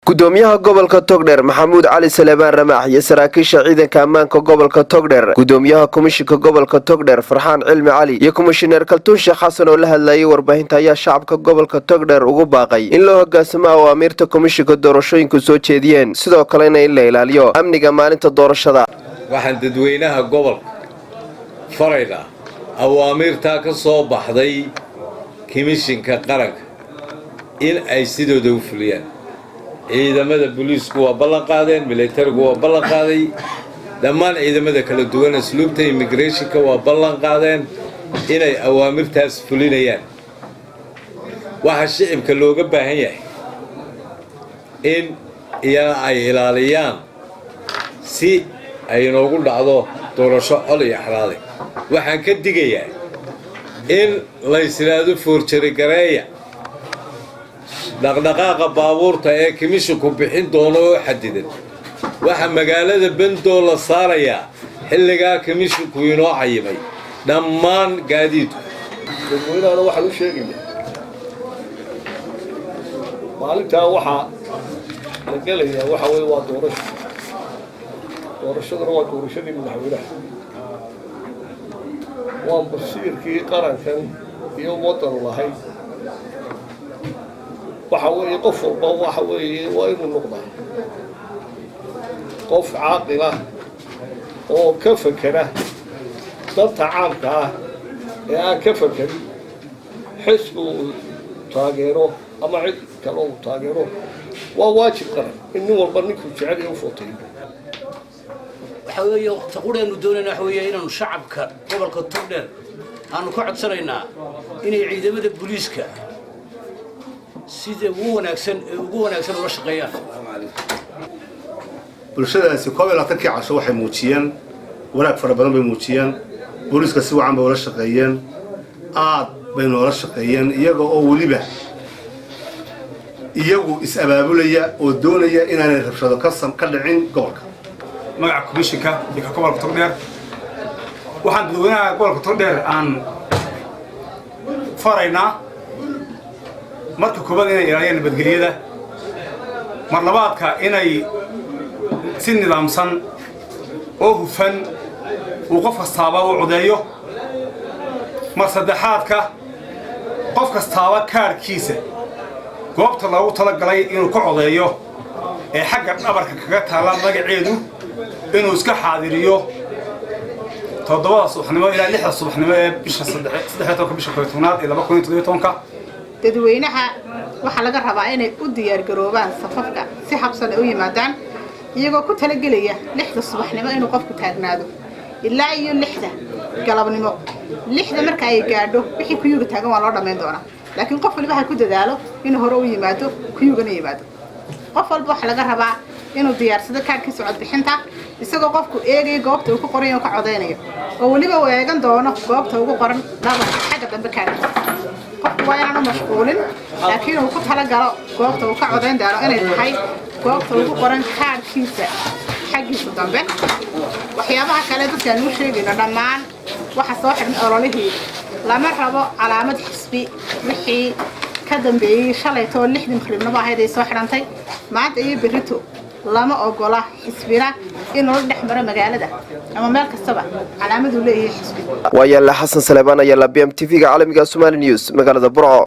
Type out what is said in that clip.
gudoomiyaha gobolka Togdheer Maxamuud Cali Salebaan Ramaax iyo saraakiisha ciidanka ammaanka gobolka Togdheer gudoomiyaha komishinka gobolka Togdheer Farxaan Cilmi Cali iyo komishineer Kaltuun Sheekh Xasan oo la hadlayay warbaahinta ayaa shacabka gobolka Togdheer ugu baaqay in loo hoggaansamo awaamirta komishinka doorashooyinku soo jeediyeen sidoo kalena in la ilaaliyo amniga maalinta doorashada waxaan dadweynaha gobolka farayda awaamirta ka soo baxday komishinka qaranka in ay sidooda u fuliyaan ciidamada booliisku waa ballan qaadeen militarigu waa ballan qaaday dhammaan ciidamada kala duwan asluubta immigrationka waa ballan qaadeen inay awaamirtaas fulinayaan waxa shicibka looga baahan yahay in ay ilaaliyaan si ay noogu dhacdo doorasho col iyo xalaale waxaan ka digayaa in la yiraahdo forjari gareeya dhaqdhaqaaqa baabuurta ee komishinku bixin doono oo xadidan waxa magaalada Bendoo la saaraya xilliga komishinku inoo cayimay dhammaan gaadiidku dadweynaha waxa uu sheegay maalinta waxa la galaya waxa way waa doorashada waa doorashadii madaxweynaha waa basiirkii qarankan iyo wadan lahayd waxa weeye qof walba waxa weeye waa inuu noqdaa qof caaqil ah oo ka fakera danta caamka ah ee aan ka fakerin xisbi uu taageero ama cid kale uu taageero waa waajib qaran in nin walba ninkuu jecel yahay u footeeyo waxa weeye taqooraynu doonayna waxa weeye inaanu shacabka gobolka Togdheer aanu ka codsanaynaa inay ciidamada booliiska sida ugu wanaagsan ula shaqeeyaan bulshadaasi koob iyo casho waxay muujiyeen wanaag fara badan bay muujiyeen booliiska si wacan bay ula shaqeeyeen aad bay noola shaqeeyeen iyaga oo waliba iyagu is abaabulaya oo doonaya inaanay rabshado ka dhicin gobolka magaca komishinka iyo gobolka Togdheer waxaan dadweynaha gobolka Togdheer aan faraynaa marka koobaad inay ilaaliyaan nabadgelyada mar labaadka inay si nidaamsan oo hufan uu qof kastaaba u codeeyo mar saddexaadka qof kastaaba kaarkiisa goobta loogu talagalay inuu ka codeeyo ee xagga dhabarka kaga taala magaceedu inuu iska xaadiriyo 7 subaxnimo ilaa 6 subaxnimo ee bisha 13 bisha 12 ee 2017 dadweynaha waxa laga rabaa inay u diyaar garoobaan safafka si habsan u yimaadaan iyagoo ku talagelaya 6 subaxnimo inuu qofku taagnaado ilaa iyo 6 galabnimo 6 marka ay gaadho wixii ku yuga taagan waa loo dhameyn doonaa laakiin qof walba ha ku dadaalo inuu hore u yimaado ku yugana yimaado qof walba waxa laga rabaa inuu diyaarsado kaarkiisa cod bixinta isagoo qofku eegay goobta uu ku qoran yahay ka codeynayo oo waliba weegan doono goobta ugu qoran dhabarka xagga dambe kaarkiisa waa inaan mashquulin laakiin uu ku tala galo goobta uu ka codeyn doono inay tahay goobta ugu qoran kaarkiisa xaggiisa dambe waxyaabaha kale dadka aanu sheegayno dhammaan waxa soo xidhan ololihii lama rabo calaamad xisbi wixii ka dambeeyay shalayto 6 maqribnimo ahayd ay soo xidhantay maanta iyo berrito lama ogola xisbina inuu dhex maro magaalada ama meel kastaba calaamadu leeyahay xisbi waa Yaala Xasan Salebaan ayaa la BMTV-ga caalamiga Somali News magaalada Burco.